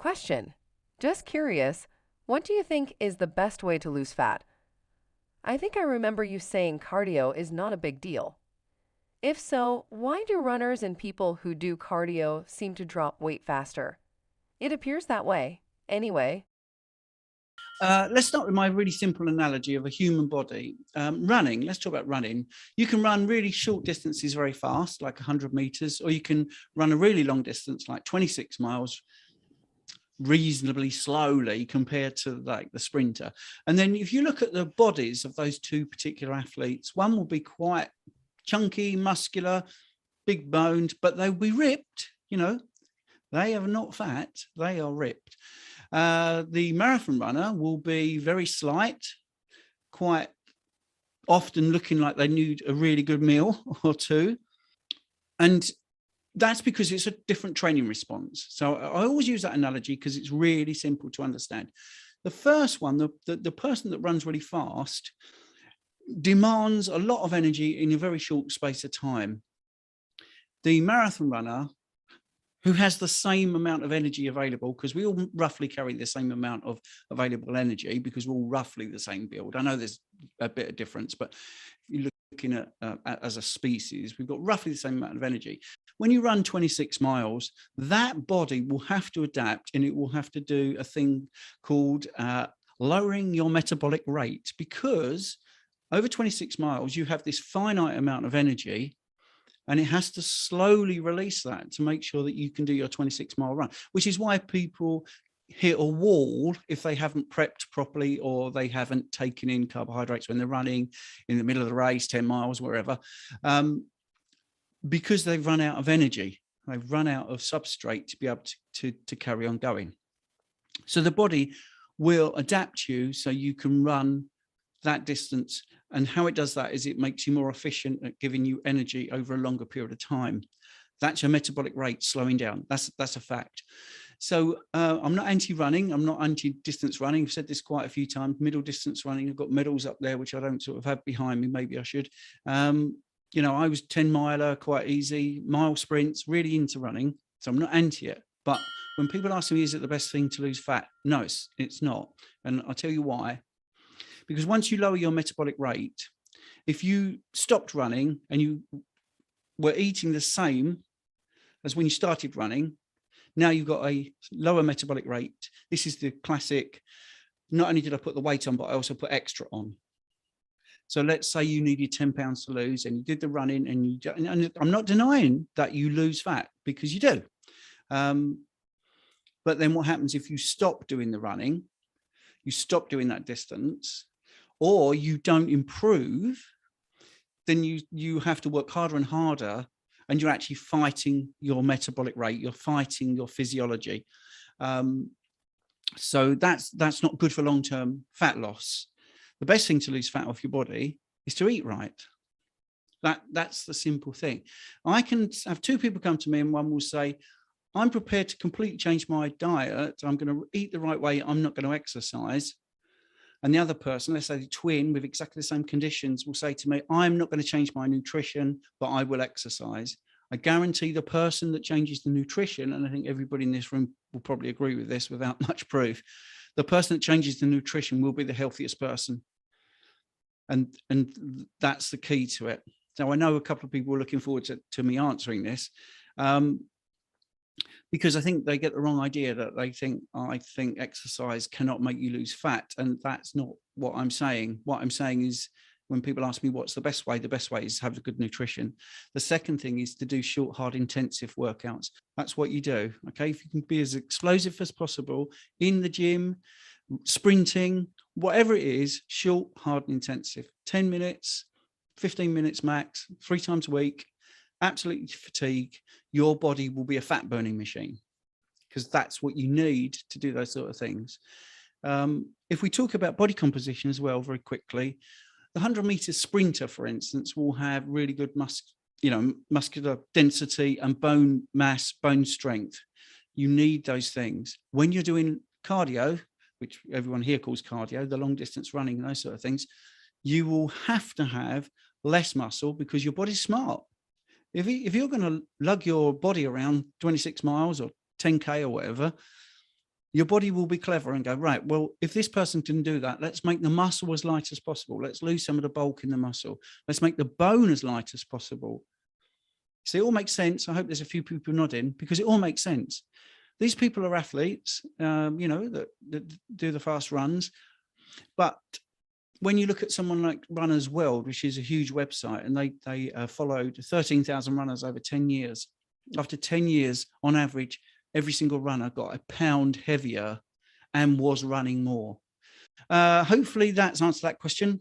Question. Just curious, what do you think is the best way to lose fat? I think I remember you saying cardio is not a big deal. If so, why do runners and people who do cardio seem to drop weight faster? It appears that way. Anyway, Let's start with my really simple analogy of a human body. Running, let's talk about running. You can run really short distances very fast, like 100 meters, or you can run a really long distance, like 26 miles, reasonably slowly compared to like the sprinter. And then if you look at the bodies of those two particular athletes, one will be quite chunky, muscular, big boned, but they'll be ripped, they are not fat, they are ripped. The marathon runner will be very slight, quite often looking like they need a really good meal or two. And that's because it's a different training response. So I always use that analogy because it's really simple to understand. The first one, the person that runs really fast demands a lot of energy in a very short space of time. The marathon runner, who has the same amount of energy available, because we all roughly carry the same amount of available energy because we're all roughly the same build. I know there's a bit of difference, but if you're looking at as a species, we've got roughly the same amount of energy. When you run 26 miles, that body will have to adapt, and it will have to do a thing called lowering your metabolic rate, because over 26 miles, you have this finite amount of energy, and it has to slowly release that to make sure that you can do your 26-mile run, which is why people hit a wall if they haven't prepped properly or they haven't taken in carbohydrates when they're running in the middle of the race, 10 miles, wherever, because they've run out of energy. They've run out of substrate to be able to carry on going. So the body will adapt you so you can run that distance. And how it does that is it makes you more efficient at giving you energy over a longer period of time. That's your metabolic rate slowing down. That's a fact. So I'm not anti-running. I'm not anti-distance running. I've said this quite a few times. Middle distance running, I've got medals up there, which I don't sort of have behind me. Maybe I should. I was 10-miler, quite easy, mile sprints, really into running. So I'm not anti it. But when people ask me, is it the best thing to lose fat? No, it's not. And I'll tell you why. Because once you lower your metabolic rate, if you stopped running and you were eating the same as when you started running, now you've got a lower metabolic rate. This is the classic, not only did I put the weight on, but I also put extra on. So let's say you needed 10 pounds to lose and you did the running, and I'm not denying that you lose fat, because you do. But then what happens if you stop doing the running, you stop doing that distance, or you don't improve, then you have to work harder and harder, and you're actually fighting your metabolic rate, you're fighting your physiology. So that's not good for long-term fat loss. The best thing to lose fat off your body is to eat right. That's the simple thing. I can have two people come to me, and one will say, I'm prepared to completely change my diet. I'm going to eat the right way. I'm not going to exercise. And the other person, let's say the twin with exactly the same conditions, will say to me, I'm not going to change my nutrition, but I will exercise. I guarantee the person that changes the nutrition, and I think everybody in this room will probably agree with this without much proof, the person that changes the nutrition will be the healthiest person. And that's the key to it. So I know a couple of people are looking forward to me answering this. Because I think they get the wrong idea, that I think exercise cannot make you lose fat. And that's not what I'm saying. What I'm saying is, when people ask me what's the best way is to have a good nutrition. The second thing is to do short, hard, intensive workouts. That's what you do. Okay. If you can be as explosive as possible in the gym, sprinting, whatever it is, short, hard, and intensive, 10 minutes, 15 minutes max, 3 times a week. Absolutely fatigue, your body will be a fat burning machine, because that's what you need to do those sort of things. If we talk about body composition as well, very quickly, the 100-meter sprinter, for instance, will have really good muscular density and bone mass, bone strength. You need those things. When you're doing cardio, which everyone here calls cardio, the long distance running and those sort of things, you will have to have less muscle, because your body's smart. If you're going to lug your body around 26 miles or 10K or whatever, Your body will be clever and go, right, well, if this person can do that, let's make the muscle as light as possible. Let's lose some of the bulk in the muscle. Let's make the bone as light as possible. So it all makes sense. I hope there's a few people nodding, because it all makes sense. These people are athletes, that do the fast runs. But when you look at someone like Runners World, which is a huge website, and they followed 13,000 runners over 10 years. After 10 years, on average, every single runner got a pound heavier and was running more. Hopefully that's answered that question.